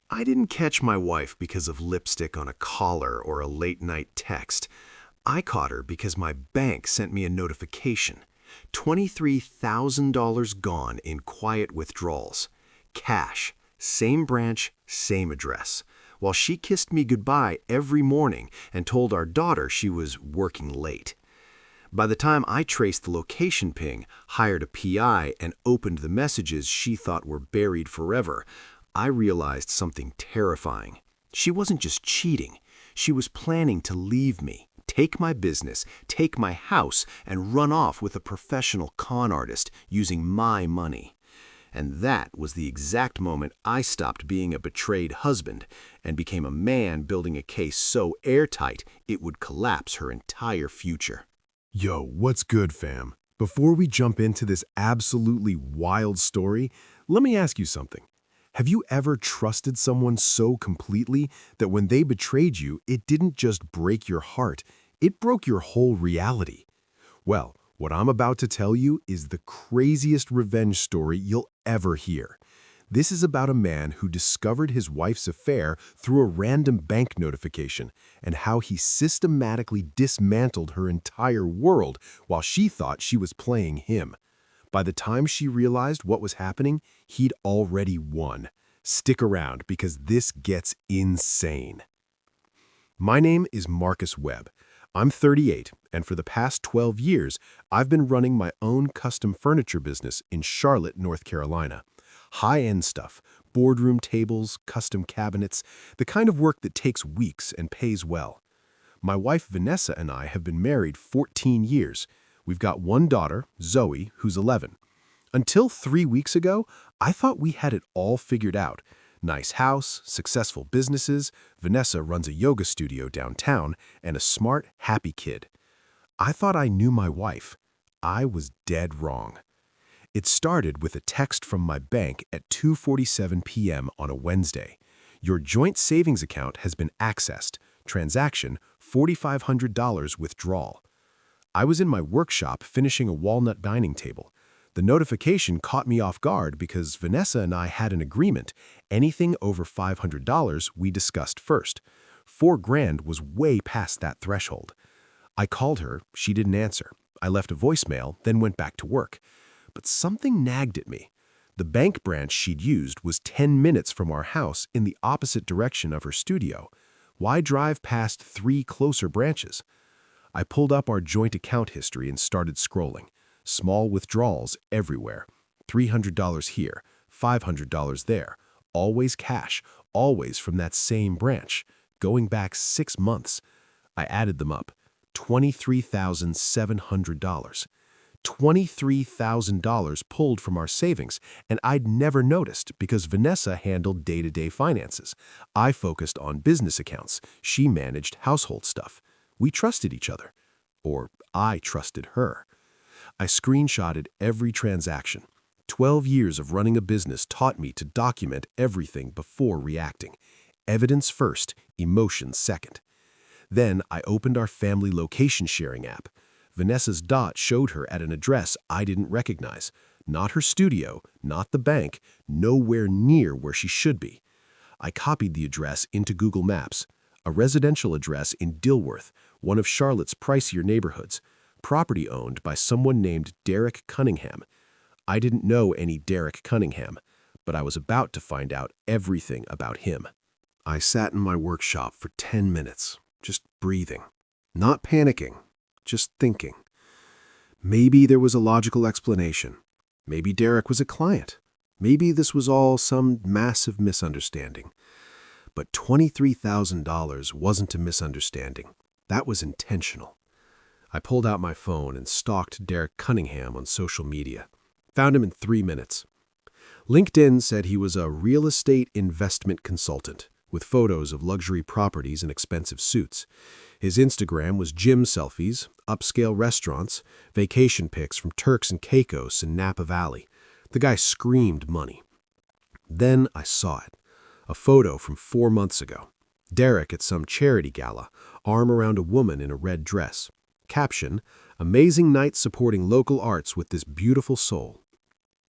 I didn't catch my wife because of lipstick on a collar or a late-night text. I caught her because my bank sent me a notification. $23,000 gone in quiet withdrawals. Cash, same branch, same address. While she kissed me goodbye every morning and told our daughter she was working late. By the time I traced the location ping, hired a PI, and opened the messages she thought were buried forever, I realized something terrifying. She wasn't just cheating. She was planning to leave me, take my business, take my house, and run off with a professional con artist using my money. And that was the exact moment I stopped being a betrayed husband and became a man building a case so airtight it would collapse her entire future. Yo, what's good, fam? Before we jump into this absolutely wild story, let me ask you something. Have you ever trusted someone so completely that when they betrayed you, it didn't just break your heart, it broke your whole reality? Well, what I'm about to tell you is the craziest revenge story you'll ever hear. This is about a man who discovered his wife's affair through a random bank notification and how he systematically dismantled her entire world while she thought she was playing him. By the time she realized what was happening, he'd already won. Stick around because this gets insane. My name is Marcus Webb. I'm 38, and for the past 12 years, I've been running my own custom furniture business in Charlotte, North Carolina. High-end stuff, boardroom tables, custom cabinets, the kind of work that takes weeks and pays well. My wife Vanessa and I have been married 14 years. We've got one daughter, Zoe, who's 11. Until 3 weeks ago, I thought we had it all figured out. Nice house, successful businesses, Vanessa runs a yoga studio downtown, and a smart, happy kid. I thought I knew my wife. I was dead wrong. It started with a text from my bank at 2:47 p.m. on a Wednesday. Your joint savings account has been accessed. Transaction, $4,500 withdrawal. I was in my workshop finishing a walnut dining table. The notification caught me off guard because Vanessa and I had an agreement. Anything over $500 we discussed first. $4,000 was way past that threshold. I called her, she didn't answer. I left a voicemail, then went back to work. But something nagged at me. The bank branch she'd used was 10 minutes from our house in the opposite direction of her studio. Why drive past 3 closer branches? I pulled up our joint account history and started scrolling. Small withdrawals everywhere. $300 here, $500 there. Always cash, always from that same branch. Going back 6 months. I added them up. $23,700. $23,000 pulled from our savings, and I'd never noticed because Vanessa handled day-to-day finances. I focused on business accounts. She managed household stuff. We trusted each other. Or I trusted her. I screenshotted every transaction. 12 years of running a business taught me to document everything before reacting. Evidence first, emotions second. Then I opened our family location sharing app. Vanessa's dot showed her at an address I didn't recognize. Not her studio, not the bank, nowhere near where she should be. I copied the address into Google Maps. A residential address in Dilworth, one of Charlotte's pricier neighborhoods. Property owned by someone named Derek Cunningham. I didn't know any Derek Cunningham, but I was about to find out everything about him. I sat in my workshop for 10 minutes, just breathing. Not panicking, just thinking. Maybe there was a logical explanation. Maybe Derek was a client. Maybe this was all some massive misunderstanding. But $23,000 wasn't a misunderstanding. That was intentional. I pulled out my phone and stalked Derek Cunningham on social media. Found him in 3 minutes. LinkedIn said he was a real estate investment consultant with photos of luxury properties and expensive suits. His Instagram was gym selfies, upscale restaurants, vacation pics from Turks and Caicos in Napa Valley. The guy screamed money. Then I saw it. A photo from 4 months ago. Derek at some charity gala, arm around a woman in a red dress. Caption, amazing night supporting local arts with this beautiful soul.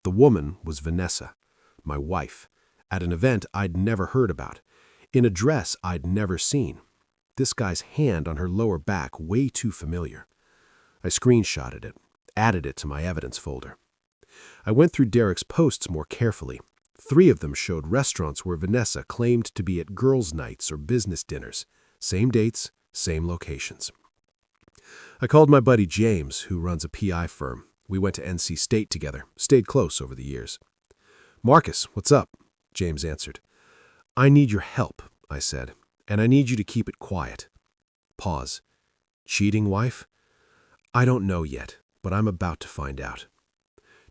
The woman was Vanessa, my wife, at an event I'd never heard about, in a dress I'd never seen. This guy's hand on her lower back way too familiar. I screenshotted it, added it to my evidence folder. I went through Derek's posts more carefully. 3 of them showed restaurants where Vanessa claimed to be at girls' nights or business dinners. Same dates, same locations. I called my buddy James, who runs a PI firm. We went to NC State together, stayed close over the years. "Marcus, what's up?" James answered. "I need your help," I said, "and I need you to keep it quiet." Pause. "Cheating wife?" "I don't know yet, but I'm about to find out."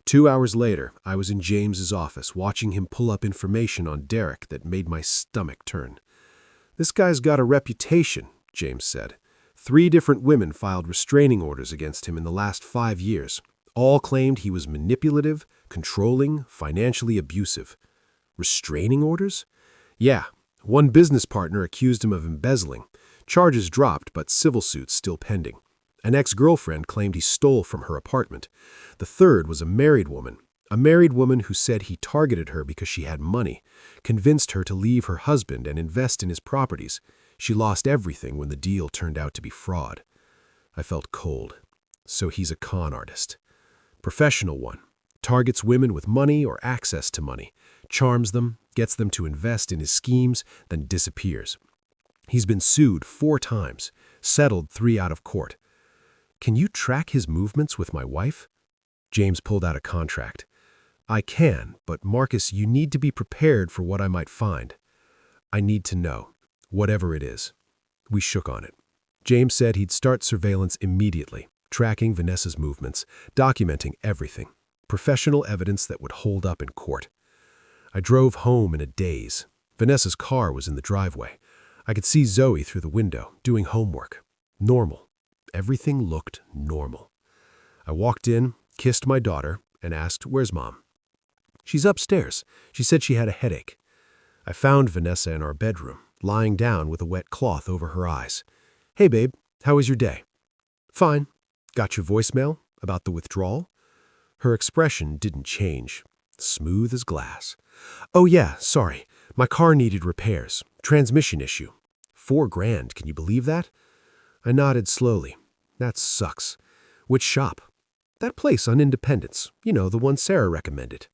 2 hours later, I was in James's office watching him pull up information on Derek that made my stomach turn. "This guy's got a reputation," James said. 3 different women filed restraining orders against him in the last 5 years. All claimed he was manipulative, controlling, financially abusive. Restraining orders? Yeah, one business partner accused him of embezzling. Charges dropped, but civil suits still pending. An ex-girlfriend claimed he stole from her apartment. The third was a married woman who said he targeted her because she had money, convinced her to leave her husband and invest in his properties. She lost everything when the deal turned out to be fraud. I felt cold. So he's a con artist. Professional one. Targets women with money or access to money, charms them, gets them to invest in his schemes, then disappears. He's been sued 4 times, settled 3 out of court. "Can you track his movements with my wife?" James pulled out a contract. "I can, but Marcus, you need to be prepared for what I might find. I need to know, whatever it is." We shook on it. James said he'd start surveillance immediately, tracking Vanessa's movements, documenting everything. Professional evidence that would hold up in court. I drove home in a daze. Vanessa's car was in the driveway. I could see Zoe through the window, doing homework. Normal. Everything looked normal. I walked in, kissed my daughter, and asked, "Where's Mom?" "She's upstairs. She said she had a headache." I found Vanessa in our bedroom, lying down with a wet cloth over her eyes. "Hey, babe, how was your day?" "Fine. Got your voicemail about the withdrawal?" Her expression didn't change. Smooth as glass. "Oh yeah, sorry. My car needed repairs. Transmission issue. $4,000, can you believe that?" I nodded slowly. "That sucks. Which shop?" "That place on Independence. You know, the one Sarah recommended."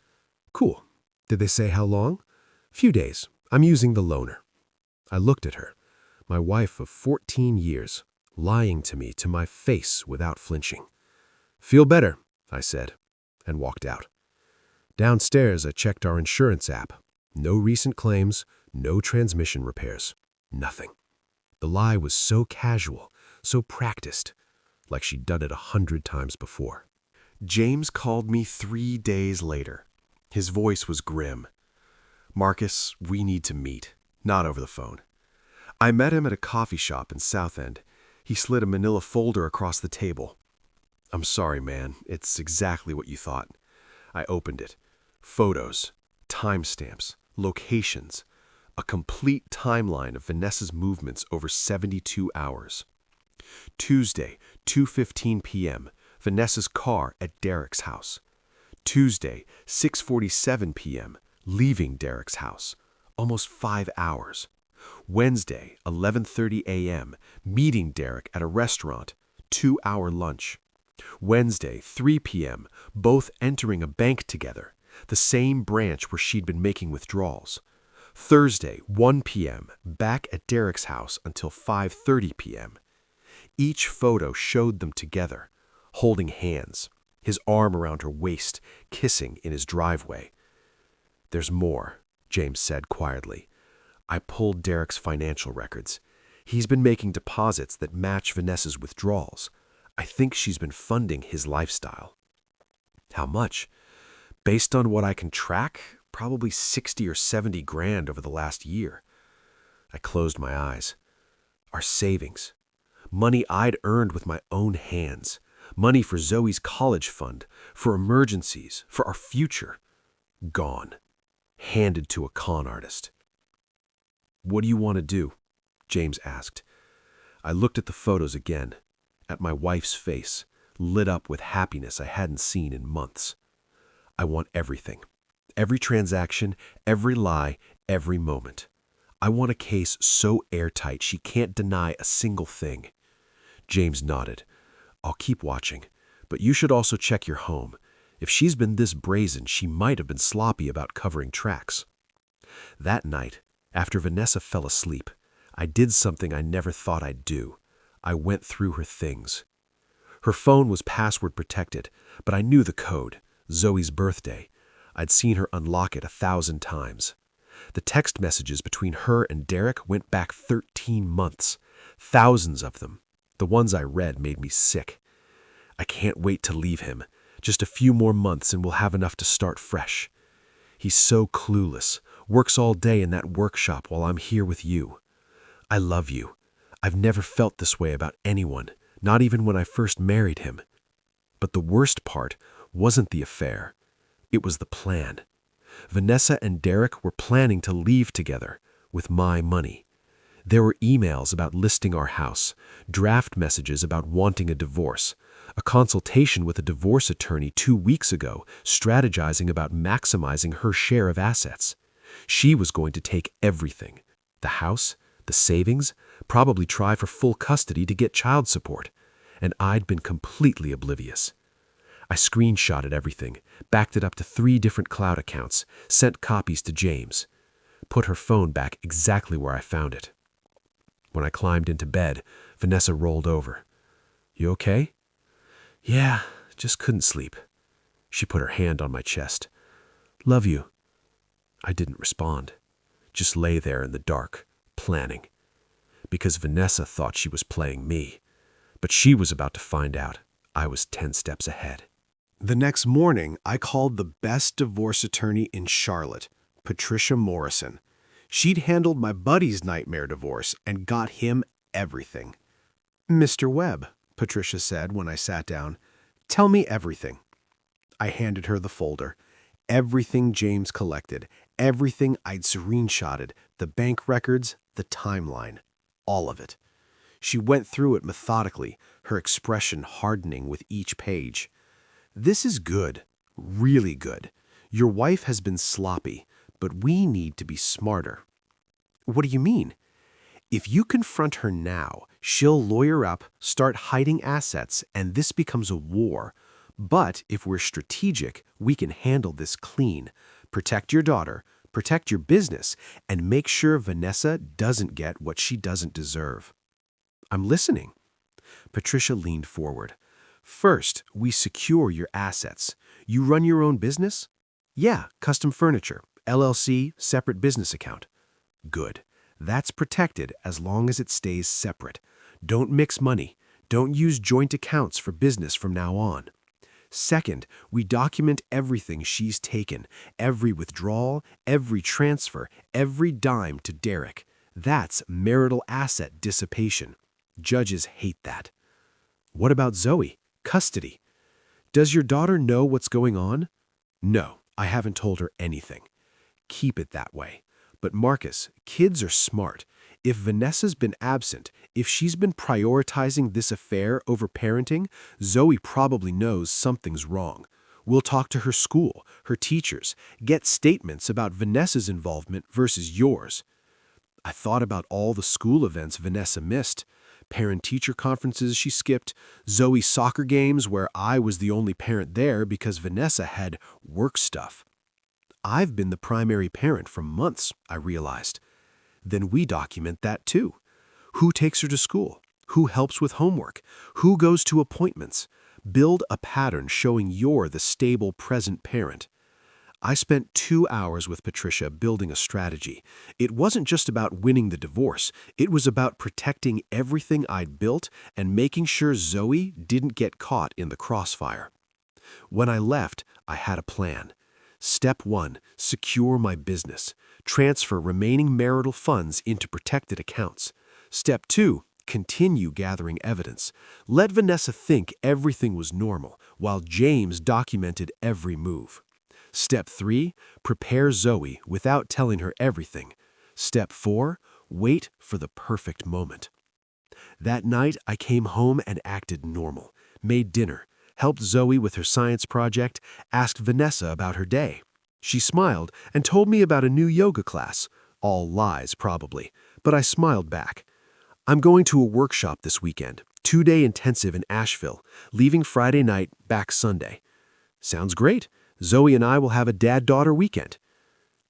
"Cool. Did they say how long?" "Few days. I'm using the loaner." I looked at her, my wife of 14 years, lying to me to my face without flinching. "Feel better," I said, and walked out. Downstairs, I checked our insurance app. No recent claims, no transmission repairs. Nothing. The lie was so casual, so practiced, like she'd done it 100 times before. James called me 3 days later. His voice was grim. "Marcus, we need to meet." Not over the phone. I met him at a coffee shop in South End. He slid a manila folder across the table. "I'm sorry, man. It's exactly what you thought." I opened it. Photos, timestamps, locations. A complete timeline of Vanessa's movements over 72 hours. Tuesday, 2:15 p.m., Vanessa's car at Derek's house. Tuesday, 6:47 p.m., leaving Derek's house. Almost 5 hours. Wednesday, 11:30 a.m., meeting Derek at a restaurant. 2-hour lunch. Wednesday, 3 p.m., both entering a bank together, the same branch where she'd been making withdrawals. Thursday, 1 p.m., back at Derek's house until 5:30 p.m. Each photo showed them together, holding hands, his arm around her waist, kissing in his driveway. "There's more," James said quietly. I pulled Derek's financial records. He's been making deposits that match Vanessa's withdrawals. I think she's been funding his lifestyle. "How much?" "Based on what I can track, probably 60 or 70 grand over the last year." I closed my eyes. Our savings. Money I'd earned with my own hands. Money for Zoe's college fund, for emergencies, for our future. Gone. Handed to a con artist. "What do you want to do?" James asked. I looked at the photos again, at my wife's face, lit up with happiness I hadn't seen in months. "I want everything. Every transaction, every lie, every moment. I want a case so airtight she can't deny a single thing. James nodded. I'll keep watching, but you should also check your home. If she's been this brazen, she might have been sloppy about covering tracks. That night, after Vanessa fell asleep, I did something I never thought I'd do. I went through her things. Her phone was password protected, but I knew the code, Zoe's birthday. I'd seen her unlock it 1,000 times. The text messages between her and Derek went back 13 months. Thousands of them. The ones I read made me sick. I can't wait to leave him. Just a few more months and we'll have enough to start fresh. He's so clueless, works all day in that workshop while I'm here with you. I love you. I've never felt this way about anyone, not even when I first married him. But the worst part wasn't the affair. It was the plan. Vanessa and Derek were planning to leave together with my money. There were emails about listing our house, draft messages about wanting a divorce, a consultation with a divorce attorney 2 weeks ago strategizing about maximizing her share of assets. She was going to take everything, the house, the savings, probably try for full custody to get child support, and I'd been completely oblivious. I screenshotted everything, backed it up to 3 different cloud accounts, sent copies to James, put her phone back exactly where I found it. When I climbed into bed, Vanessa rolled over. You okay? Yeah, just couldn't sleep. She put her hand on my chest. Love you. I didn't respond, just lay there in the dark, planning. Because Vanessa thought she was playing me, but she was about to find out I was 10 steps ahead. The next morning, I called the best divorce attorney in Charlotte, Patricia Morrison. She'd handled my buddy's nightmare divorce and got him everything. Mr. Webb, Patricia said when I sat down, tell me everything. I handed her the folder. Everything James collected, everything I'd screenshotted, the bank records, the timeline, all of it. She went through it methodically, her expression hardening with each page. This is good, really good. Your wife has been sloppy, but we need to be smarter. What do you mean? If you confront her now, she'll lawyer up, start hiding assets, and this becomes a war. But if we're strategic, we can handle this clean. Protect your daughter, protect your business, and make sure Vanessa doesn't get what she doesn't deserve. I'm listening. Patricia leaned forward. First, we secure your assets. You run your own business? Yeah, custom furniture, LLC, separate business account. Good. That's protected as long as it stays separate. Don't mix money. Don't use joint accounts for business from now on. Second, we document everything she's taken, every withdrawal, every transfer, every dime to Derek. That's marital asset dissipation. Judges hate that. What about Zoe? Custody. Does your daughter know what's going on? No, I haven't told her anything. Keep it that way. But Marcus, kids are smart. If Vanessa's been absent, if she's been prioritizing this affair over parenting, Zoe probably knows something's wrong. We'll talk to her school, her teachers, get statements about Vanessa's involvement versus yours. I thought about all the school events Vanessa missed. Parent-teacher conferences she skipped, Zoe's soccer games where I was the only parent there because Vanessa had work stuff. I've been the primary parent for months, I realized. Then we document that too. Who takes her to school? Who helps with homework? Who goes to appointments? Build a pattern showing you're the stable, present parent. I spent 2 hours with Patricia building a strategy. It wasn't just about winning the divorce. It was about protecting everything I'd built and making sure Zoe didn't get caught in the crossfire. When I left, I had a plan. Step 1, secure my business. Transfer remaining marital funds into protected accounts. Step 2, continue gathering evidence. Let Vanessa think everything was normal, while James documented every move. Step 3, prepare Zoe without telling her everything. Step 4, wait for the perfect moment. That night, I came home and acted normal, made dinner, helped Zoe with her science project, asked Vanessa about her day. She smiled and told me about a new yoga class. All lies, probably, but I smiled back. I'm going to a workshop this weekend, 2-day intensive in Asheville, leaving Friday night, back Sunday. Sounds great. Zoe and I will have a dad-daughter weekend.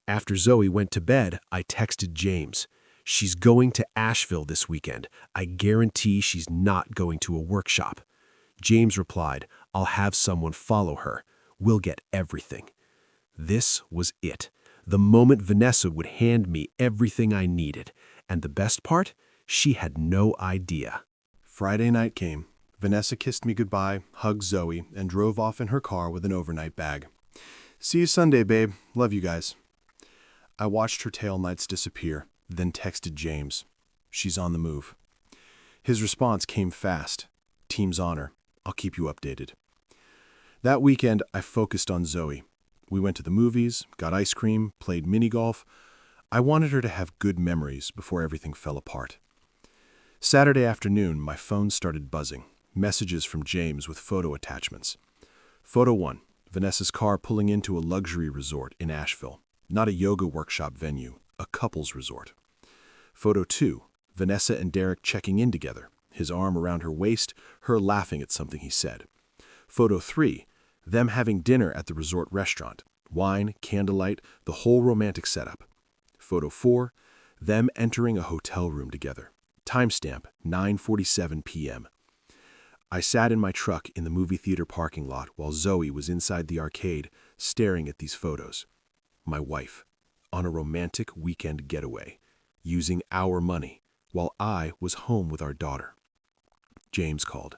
After Zoe went to bed, I texted James. She's going to Asheville this weekend. I guarantee she's not going to a workshop. James replied, I'll have someone follow her. We'll get everything. This was it. The moment Vanessa would hand me everything I needed. And the best part? She had no idea. Friday night came. Vanessa kissed me goodbye, hugged Zoe, and drove off in her car with an overnight bag. See you Sunday, babe. Love you guys. I watched her tail lights disappear, then texted James. She's on the move. His response came fast. Team's honor. I'll keep you updated. That weekend, I focused on Zoe. We went to the movies, got ice cream, played mini golf. I wanted her to have good memories before everything fell apart. Saturday afternoon, my phone started buzzing. Messages from James with photo attachments. Photo 1. Vanessa's car pulling into a luxury resort in Asheville. Not a yoga workshop venue, a couples resort. Photo 2. Vanessa and Derek checking in together, his arm around her waist, her laughing at something he said. Photo 3. Them having dinner at the resort restaurant. Wine, candlelight, the whole romantic setup. Photo 4. Them entering a hotel room together. Timestamp 9:47 p.m. I sat in my truck in the movie theater parking lot while Zoe was inside the arcade staring at these photos. My wife, on a romantic weekend getaway, using our money, while I was home with our daughter. James called.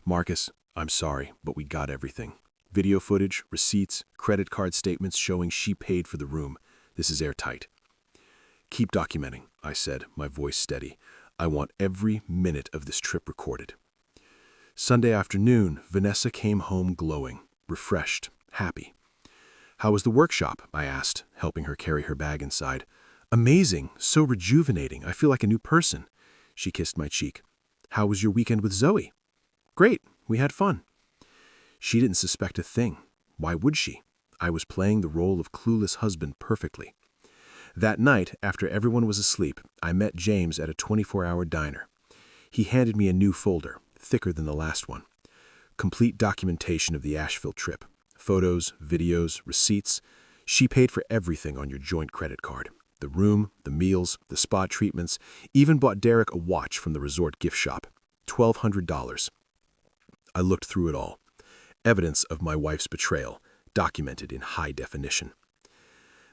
Marcus, I'm sorry, but we got everything. Video footage, receipts, credit card statements showing she paid for the room. This is airtight. Keep documenting, I said, my voice steady. I want every minute of this trip recorded. Sunday afternoon, Vanessa came home glowing, refreshed, happy. How was the workshop? I asked, helping her carry her bag inside. Amazing, so rejuvenating. I feel like a new person. She kissed my cheek. How was your weekend with Zoe? Great, we had fun. She didn't suspect a thing. Why would she? I was playing the role of clueless husband perfectly. That night, after everyone was asleep, I met James at a 24-hour diner. He handed me a new folder, thicker than the last one. Complete documentation of the Asheville trip. Photos, videos, receipts. She paid for everything on your joint credit card. The room, the meals, the spa treatments, even bought Derek a watch from the resort gift shop. $1,200. I looked through it all. Evidence of my wife's betrayal, documented in high definition.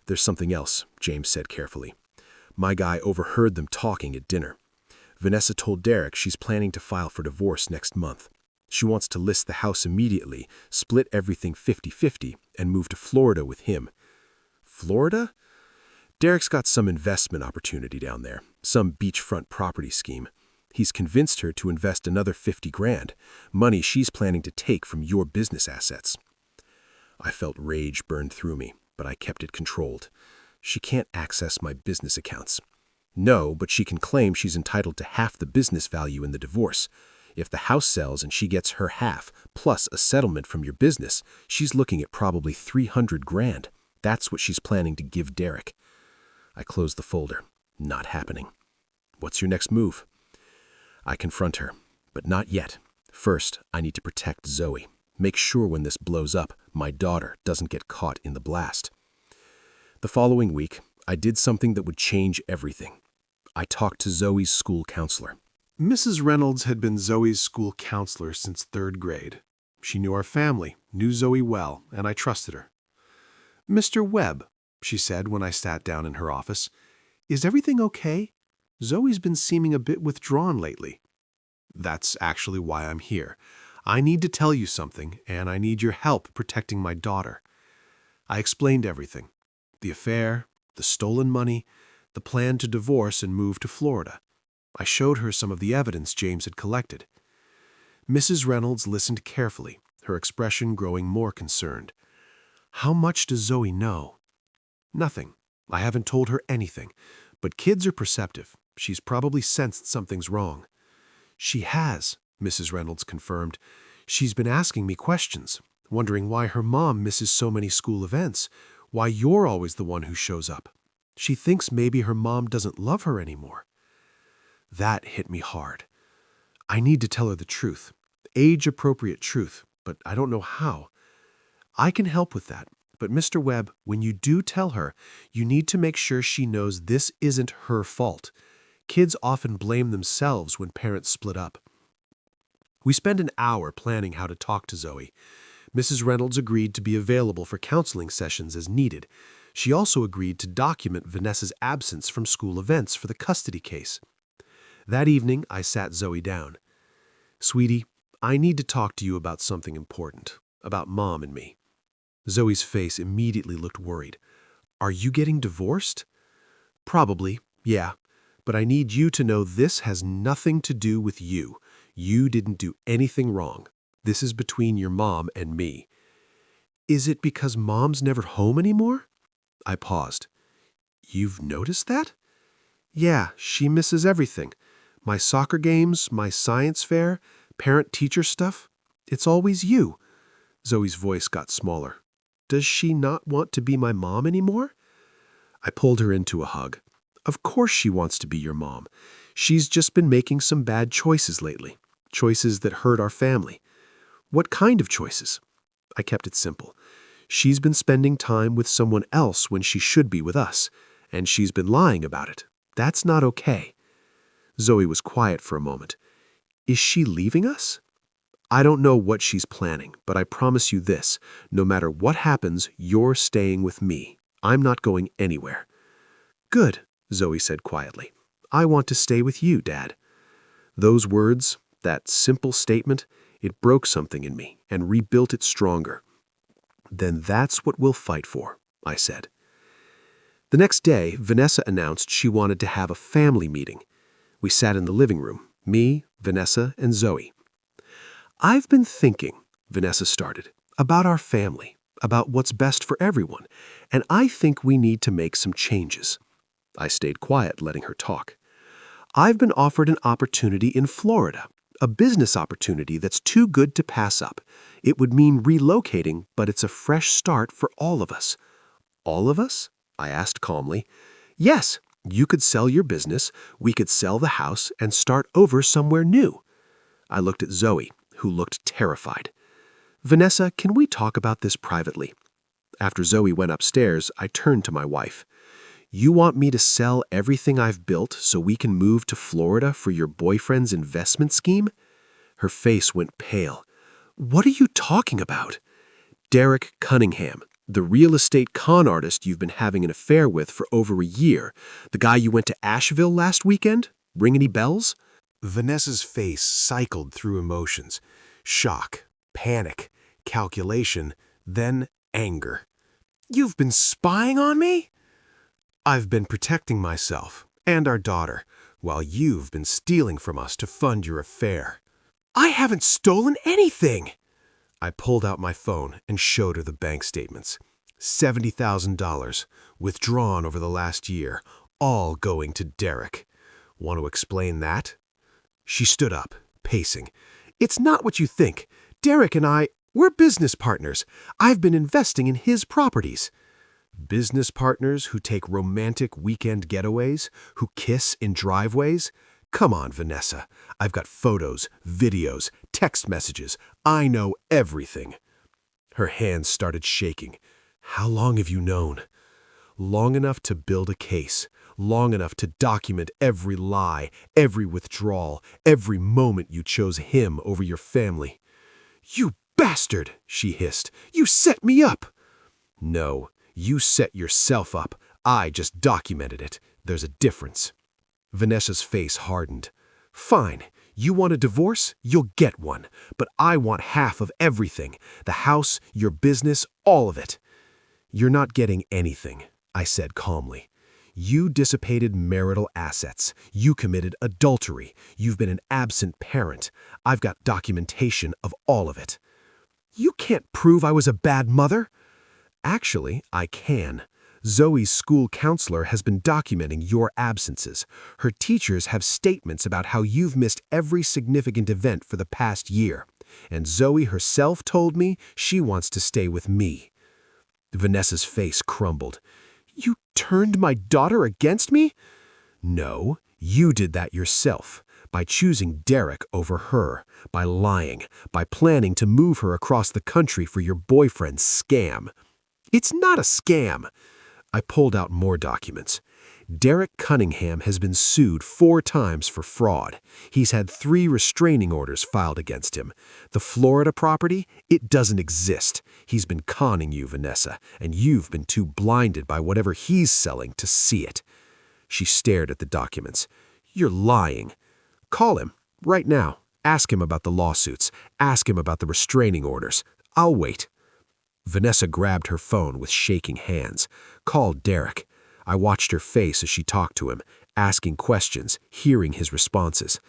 There's something else, James said carefully. My guy overheard them talking at dinner. Vanessa told Derek she's planning to file for divorce next month. She wants to list the house immediately, split everything 50-50, and move to Florida with him. Florida? Derek's got some investment opportunity down there, some beachfront property scheme. He's convinced her to invest another $50,000, money she's planning to take from your business assets. I felt rage burn through me, but I kept it controlled. She can't access my business accounts. No, but she can claim she's entitled to half the business value in the divorce. If the house sells and she gets her half, plus a settlement from your business, she's looking at probably $300,000. That's what she's planning to give Derek. I closed the folder. Not happening. What's your next move? I confront her, but not yet. First, I need to protect Zoe. Make sure when this blows up, my daughter doesn't get caught in the blast. The following week, I did something that would change everything. I talked to Zoe's school counselor. Mrs. Reynolds had been Zoe's school counselor since 3rd grade. She knew our family, knew Zoe well, and I trusted her. Mr. Webb, she said when I sat down in her office, is everything okay? Zoe's been seeming a bit withdrawn lately. That's actually why I'm here. I need to tell you something, and I need your help protecting my daughter. I explained everything. The affair, the stolen money, the plan to divorce and move to Florida. I showed her some of the evidence James had collected. Mrs. Reynolds listened carefully, her expression growing more concerned. How much does Zoe know? Nothing. I haven't told her anything, but kids are perceptive. She's probably sensed something's wrong. She has, Mrs. Reynolds confirmed. She's been asking me questions, wondering why her mom misses so many school events, Why you're always the one who shows up. She thinks maybe her mom doesn't love her anymore. That hit me hard. I need to tell her the truth. Age-appropriate truth, but I don't know how. I can help with that, but Mr. Webb, when you do tell her, you need to make sure she knows this isn't her fault. Kids often blame themselves when parents split up. We spent an hour planning how to talk to Zoe. Mrs. Reynolds agreed to be available for counseling sessions as needed. She also agreed to document Vanessa's absence from school events for the custody case. That evening, I sat Zoe down. "Sweetie, I need to talk to you about something important, about Mom and me." Zoe's face immediately looked worried. "Are you getting divorced?" "Probably, yeah. But I need you to know this has nothing to do with you. You didn't do anything wrong. This is between your mom and me." "Is it because Mom's never home anymore?" I paused. "You've noticed that?" "Yeah, she misses everything. My soccer games, my science fair, parent-teacher stuff. It's always you." Zoe's voice got smaller. "Does she not want to be my mom anymore?" I pulled her into a hug. "Of course she wants to be your mom. She's just been making some bad choices lately. Choices that hurt our family." "What kind of choices?" I kept it simple. "She's been spending time with someone else when she should be with us, and she's been lying about it. That's not okay." Zoe was quiet for a moment. "Is she leaving us?" "I don't know what she's planning, but I promise you this. No matter what happens, you're staying with me. I'm not going anywhere." "Good," Zoe said quietly. "I want to stay with you, Dad." Those words, that simple statement, it broke something in me and rebuilt it stronger. "Then that's what we'll fight for," I said. The next day, Vanessa announced she wanted to have a family meeting. We sat in the living room, me, Vanessa, and Zoe. "I've been thinking," Vanessa started, "about our family, about what's best for everyone, and I think we need to make some changes." I stayed quiet, letting her talk. "I've been offered an opportunity in Florida, a business opportunity that's too good to pass up. It would mean relocating, but it's a fresh start for all of us." "All of us?" I asked calmly. "Yes, you could sell your business, we could sell the house, and start over somewhere new." I looked at Zoe, who looked terrified. "Vanessa, can we talk about this privately?" After Zoe went upstairs, I turned to my wife. "You want me to sell everything I've built so we can move to Florida for your boyfriend's investment scheme?" Her face went pale. "What are you talking about?" "Derek Cunningham, the real estate con artist you've been having an affair with for over a year. The guy you went to Asheville last weekend? Ring any bells?" Vanessa's face cycled through emotions. Shock, panic, calculation, then anger. "You've been spying on me?" "I've been protecting myself and our daughter, while you've been stealing from us to fund your affair." "I haven't stolen anything!" I pulled out my phone and showed her the bank statements. $70,000, withdrawn over the last year, all going to Derek. Want to explain that? She stood up, pacing. "It's not what you think. Derek and we're business partners. I've been investing in his properties." Business partners who take romantic weekend getaways, who kiss in driveways? Come on, Vanessa. I've got photos, videos, text messages. I know everything. Her hands started shaking. "How long have you known?" "Long enough to build a case. Long enough to document every lie, every withdrawal, every moment you chose him over your family." "You bastard!" she hissed. "You set me up!" "No, you set yourself up. I just documented it. There's a difference." Vanessa's face hardened. "Fine. You want a divorce? You'll get one. But I want half of everything. The house, your business, all of it." "You're not getting anything," I said calmly. "You dissipated marital assets. You committed adultery. You've been an absent parent. I've got documentation of all of it." "You can't prove I was a bad mother." "Actually, I can. Zoe's school counselor has been documenting your absences. Her teachers have statements about how you've missed every significant event for the past year. And Zoe herself told me she wants to stay with me." Vanessa's face crumbled. "You turned my daughter against me?" "No, you did that yourself, by choosing Derek over her, by lying, by planning to move her across the country for your boyfriend's scam." "It's not a scam." I pulled out more documents. Derek Cunningham has been sued 4 times for fraud. He's had 3 restraining orders filed against him. The Florida property, it doesn't exist. He's been conning you, Vanessa, and you've been too blinded by whatever he's selling to see it. She stared at the documents. "You're lying." "Call him, right now. Ask him about the lawsuits. Ask him about the restraining orders. I'll wait." Vanessa grabbed her phone with shaking hands. Called Derek. I watched her face as she talked to him, asking questions, hearing his responses.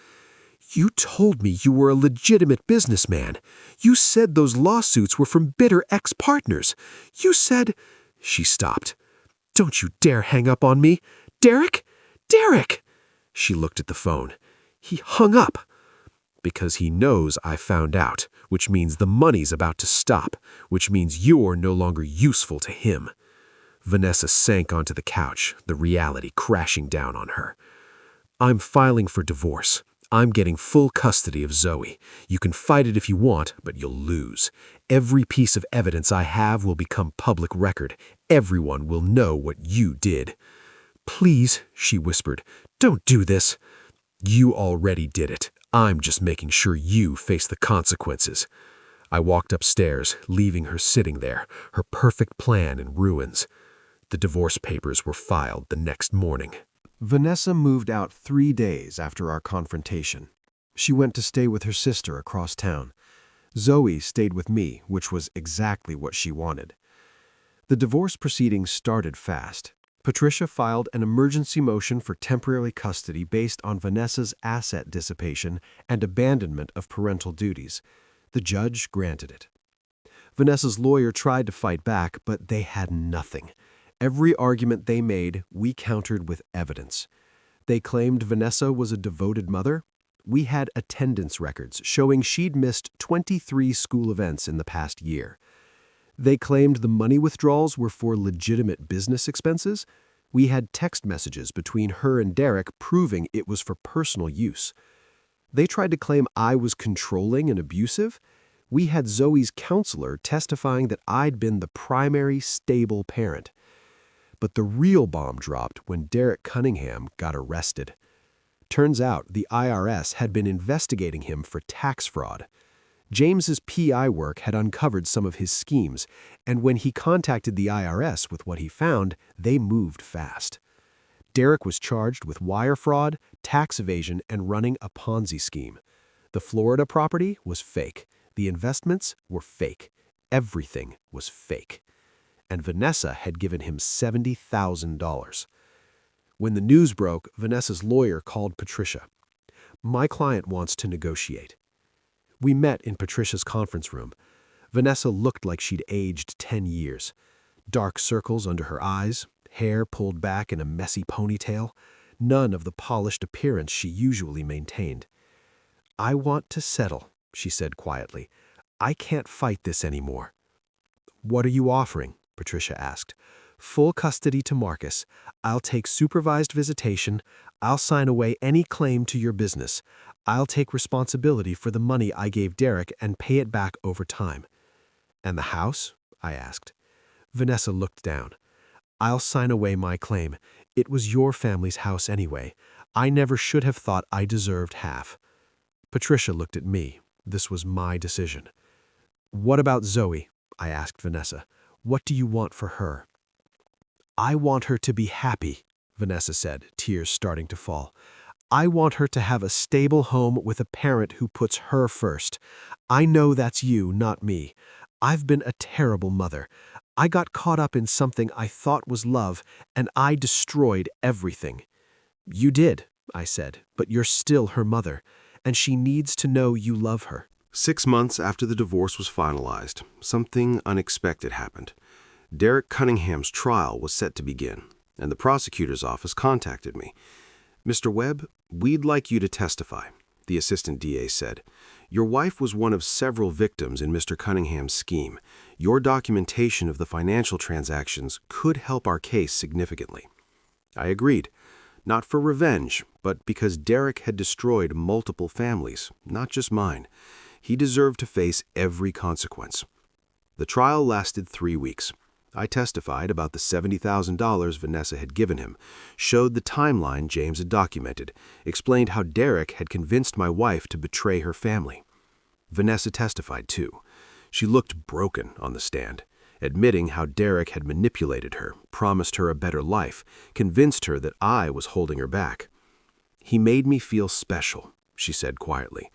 "You told me you were a legitimate businessman. You said those lawsuits were from bitter ex-partners. You said—" She stopped. "Don't you dare hang up on me. Derek? Derek!" She looked at the phone. "He hung up." "Because he knows I found out, which means the money's about to stop, which means you're no longer useful to him." Vanessa sank onto the couch, the reality crashing down on her. "I'm filing for divorce. I'm getting full custody of Zoe. You can fight it if you want, but you'll lose. Every piece of evidence I have will become public record. Everyone will know what you did." "Please," she whispered, "don't do this." "You already did it. I'm just making sure you face the consequences." I walked upstairs, leaving her sitting there, her perfect plan in ruins. The divorce papers were filed the next morning. Vanessa moved out 3 days after our confrontation. She went to stay with her sister across town. Zoe stayed with me, which was exactly what she wanted. The divorce proceedings started fast. Patricia filed an emergency motion for temporary custody based on Vanessa's asset dissipation and abandonment of parental duties. The judge granted it. Vanessa's lawyer tried to fight back, but they had nothing. Every argument they made, we countered with evidence. They claimed Vanessa was a devoted mother. We had attendance records showing she'd missed 23 school events in the past year. They claimed the money withdrawals were for legitimate business expenses. We had text messages between her and Derek proving it was for personal use. They tried to claim I was controlling and abusive. We had Zoe's counselor testifying that I'd been the primary stable parent. But the real bomb dropped when Derek Cunningham got arrested. Turns out the IRS had been investigating him for tax fraud. James's PI work had uncovered some of his schemes, and when he contacted the IRS with what he found, they moved fast. Derek was charged with wire fraud, tax evasion, and running a Ponzi scheme. The Florida property was fake. The investments were fake. Everything was fake. And Vanessa had given him $70,000. When the news broke, Vanessa's lawyer called Patricia. "My client wants to negotiate." We met in Patricia's conference room. Vanessa looked like she'd aged 10 years. Dark circles under her eyes, hair pulled back in a messy ponytail, none of the polished appearance she usually maintained. "I want to settle," she said quietly. "I can't fight this anymore." "What are you offering?" Patricia asked. "Full custody to Marcus. I'll take supervised visitation. I'll sign away any claim to your business. I'll take responsibility for the money I gave Derek and pay it back over time." "And the house?" I asked. Vanessa looked down. "I'll sign away my claim. It was your family's house anyway. I never should have thought I deserved half." Patricia looked at me. This was my decision. "What about Zoe?" I asked Vanessa. "What do you want for her?" "I want her to be happy," Vanessa said, tears starting to fall. "I want her to have a stable home with a parent who puts her first. I know that's you, not me. I've been a terrible mother. I got caught up in something I thought was love, and I destroyed everything." "You did," I said, "but you're still her mother, and she needs to know you love her." 6 months after the divorce was finalized, something unexpected happened. Derek Cunningham's trial was set to begin, and the prosecutor's office contacted me. "Mr. Webb, we'd like you to testify. the assistant DA said. "Your wife was one of several victims in Mr. Cunningham's scheme. Your documentation of the financial transactions could help our case significantly." I agreed. Not for revenge, but because Derek had destroyed multiple families, not just mine. He deserved to face every consequence. The trial lasted 3 weeks. I testified about the $70,000 Vanessa had given him, showed the timeline James had documented, explained how Derek had convinced my wife to betray her family. Vanessa testified too. She looked broken on the stand, admitting how Derek had manipulated her, promised her a better life, convinced her that I was holding her back. "He made me feel special," she said quietly,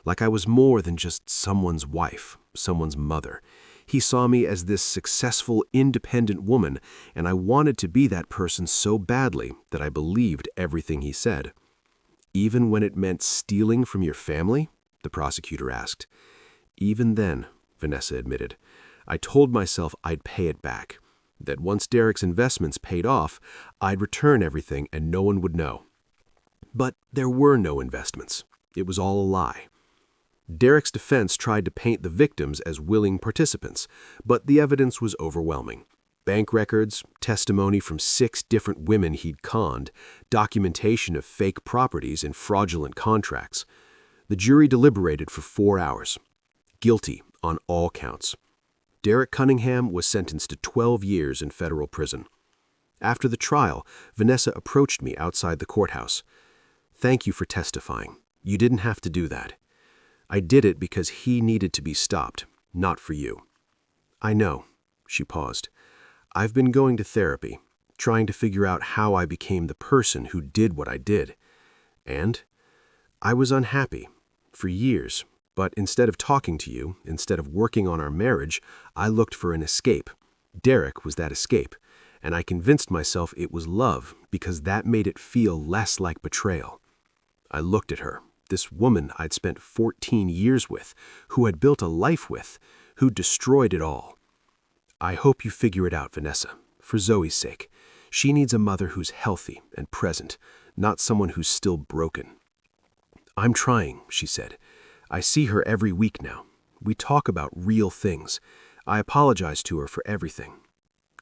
"like I was more than just someone's wife, someone's mother. He saw me as this successful, independent woman, and I wanted to be that person so badly that I believed everything he said." "Even when it meant stealing from your family?" the prosecutor asked. "Even then," Vanessa admitted, "I told myself I'd pay it back, that once Derek's investments paid off, I'd return everything and no one would know. But there were no investments. It was all a lie." Derek's defense tried to paint the victims as willing participants, but the evidence was overwhelming. Bank records, testimony from 6 different women he'd conned, documentation of fake properties and fraudulent contracts. The jury deliberated for 4 hours. Guilty on all counts. Derek Cunningham was sentenced to 12 years in federal prison. After the trial, Vanessa approached me outside the courthouse. "Thank you for testifying. You didn't have to do that. I did it because he needed to be stopped, not for you." "I know," she paused. "I've been going to therapy, trying to figure out how I became the person who did what I did. And I was unhappy for years, but instead of talking to you, instead of working on our marriage, I looked for an escape. Derek was that escape, and I convinced myself it was love because that made it feel less like betrayal. I looked at her, this woman I'd spent 14 years with, who had built a life with, who destroyed it all. I hope you figure it out, Vanessa, for Zoe's sake. She needs a mother who's healthy and present, not someone who's still broken." "I'm trying," she said. "I see her every week now. We talk about real things. I apologize to her for everything."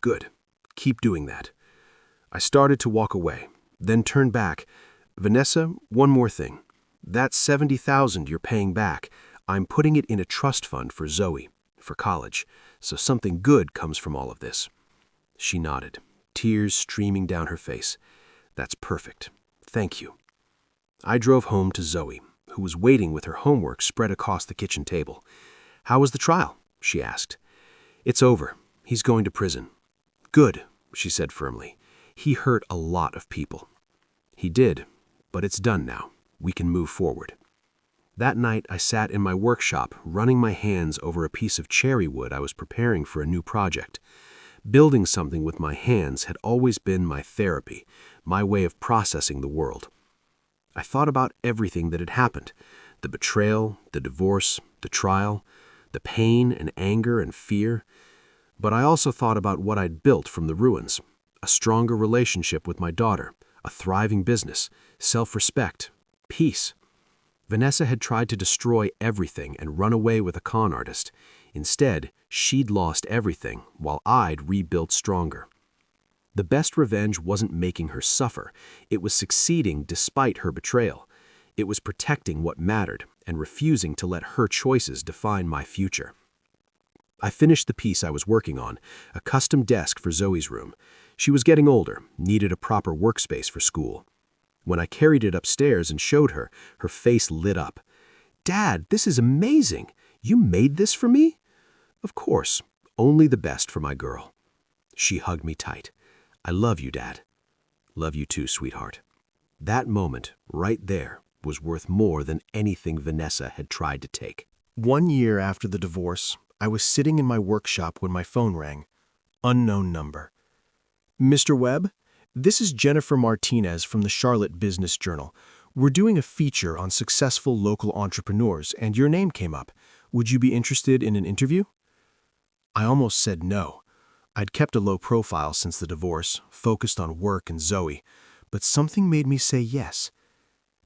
"Good. Keep doing that." I started to walk away, then turned back. "Vanessa, one more thing. That $70,000 you're paying back, I'm putting it in a trust fund for Zoe, for college, so something good comes from all of this." She nodded, tears streaming down her face. "That's perfect. Thank you." I drove home to Zoe, who was waiting with her homework spread across the kitchen table. "How was the trial?" she asked. "It's over. He's going to prison." "Good," she said firmly. "He hurt a lot of people." "He did, but it's done now. We can move forward." That night, I sat in my workshop, running my hands over a piece of cherry wood I was preparing for a new project. Building something with my hands had always been my therapy, my way of processing the world. I thought about everything that had happened: the betrayal, the divorce, the trial, the pain and anger and fear. But I also thought about what I'd built from the ruins: a stronger relationship with my daughter, a thriving business, self-respect, peace. Vanessa had tried to destroy everything and run away with a con artist. Instead, she'd lost everything, while I'd rebuilt stronger. The best revenge wasn't making her suffer. It was succeeding despite her betrayal. It was protecting what mattered and refusing to let her choices define my future. I finished the piece I was working on, a custom desk for Zoe's room. She was getting older, needed a proper workspace for school. When I carried it upstairs and showed her, her face lit up. "Dad, this is amazing! You made this for me?" "Of course, only the best for my girl." She hugged me tight. "I love you, Dad." "Love you too, sweetheart." That moment, right there, was worth more than anything Vanessa had tried to take. 1 year after the divorce, I was sitting in my workshop when my phone rang. Unknown number. "Mr. Webb? This is Jennifer Martinez from the Charlotte Business Journal. We're doing a feature on successful local entrepreneurs, and your name came up. Would you be interested in an interview?" I almost said no. I'd kept a low profile since the divorce, focused on work and Zoe, but something made me say yes.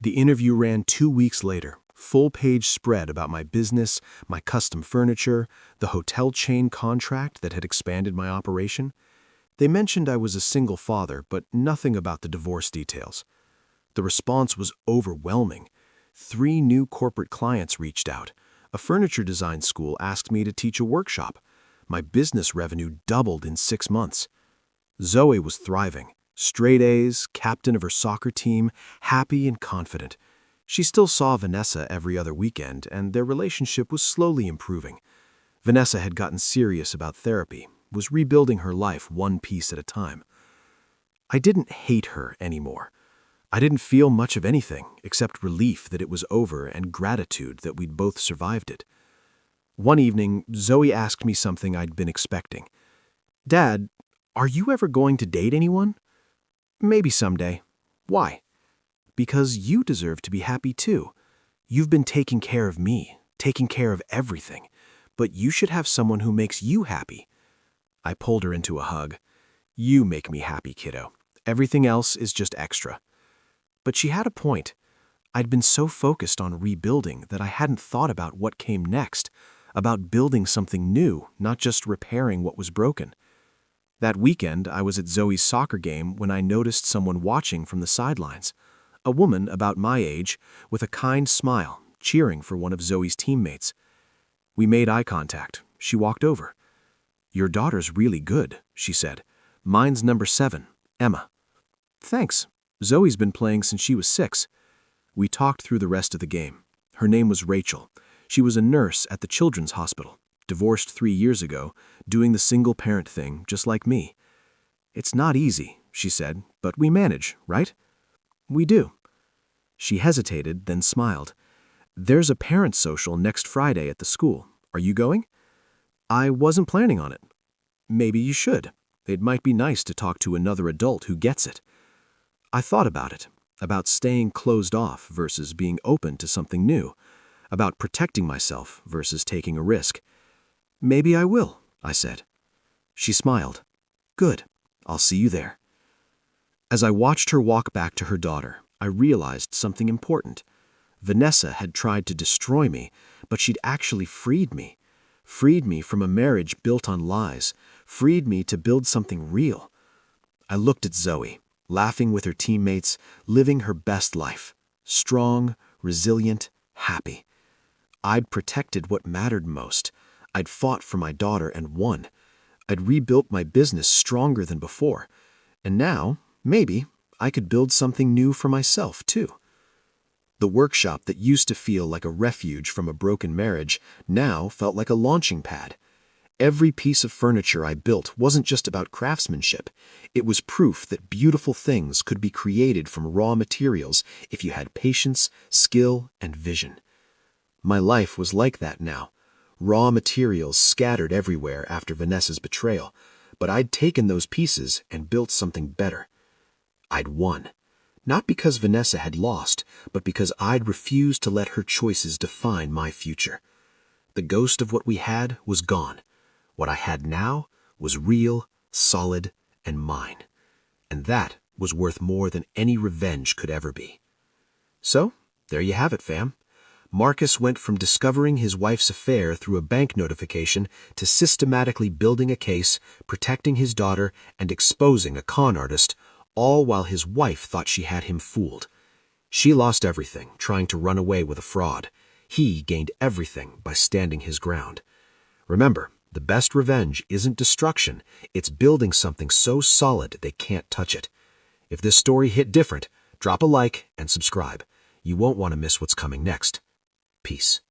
The interview ran 2 weeks later, full-page spread about my business, my custom furniture, the hotel chain contract that had expanded my operation. They mentioned I was a single father, but nothing about the divorce details. The response was overwhelming. 3 new corporate clients reached out. A furniture design school asked me to teach a workshop. My business revenue doubled in 6 months. Zoe was thriving. Straight A's, captain of her soccer team, happy and confident. She still saw Vanessa every other weekend, and their relationship was slowly improving. Vanessa had gotten serious about therapy, was rebuilding her life one piece at a time. I didn't hate her anymore. I didn't feel much of anything except relief that it was over and gratitude that we'd both survived it. One evening, Zoe asked me something I'd been expecting. "Dad, are you ever going to date anyone?" "Maybe someday." "Why?" "Because you deserve to be happy too. You've been taking care of me, taking care of everything, but you should have someone who makes you happy." I pulled her into a hug. "You make me happy, kiddo. Everything else is just extra." But she had a point. I'd been so focused on rebuilding that I hadn't thought about what came next, about building something new, not just repairing what was broken. That weekend, I was at Zoe's soccer game when I noticed someone watching from the sidelines. A woman about my age, with a kind smile, cheering for one of Zoe's teammates. We made eye contact. She walked over. "Your daughter's really good," she said. "Mine's number 7, Emma." "Thanks. Zoe's been playing since she was 6. We talked through the rest of the game. Her name was Rachel. She was a nurse at the children's hospital, divorced 3 years ago, doing the single-parent thing, just like me. "It's not easy," she said, "but we manage, right?" "We do." She hesitated, then smiled. "There's a parent social next Friday at the school. Are you going?" "I wasn't planning on it." "Maybe you should. It might be nice to talk to another adult who gets it." I thought about it, about staying closed off versus being open to something new, about protecting myself versus taking a risk. "Maybe I will," I said. She smiled. "Good. I'll see you there." As I watched her walk back to her daughter, I realized something important. Vanessa had tried to destroy me, but she'd actually freed me from a marriage built on lies, freed me to build something real. I looked at Zoe, laughing with her teammates, living her best life, strong, resilient, happy. I'd protected what mattered most. I'd fought for my daughter and won. I'd rebuilt my business stronger than before. And now, maybe, I could build something new for myself, too. The workshop that used to feel like a refuge from a broken marriage now felt like a launching pad. Every piece of furniture I built wasn't just about craftsmanship. It was proof that beautiful things could be created from raw materials if you had patience, skill, and vision. My life was like that now. Raw materials scattered everywhere after Vanessa's betrayal, but I'd taken those pieces and built something better. I'd won. Not because Vanessa had lost, but because I'd refused to let her choices define my future. The ghost of what we had was gone. What I had now was real, solid, and mine. And that was worth more than any revenge could ever be. So, there you have it, fam. Marcus went from discovering his wife's affair through a bank notification to systematically building a case, protecting his daughter, and exposing a con artist, all while his wife thought she had him fooled. She lost everything, trying to run away with a fraud. He gained everything by standing his ground. Remember, the best revenge isn't destruction, it's building something so solid they can't touch it. If this story hit different, drop a like and subscribe. You won't want to miss what's coming next. Peace.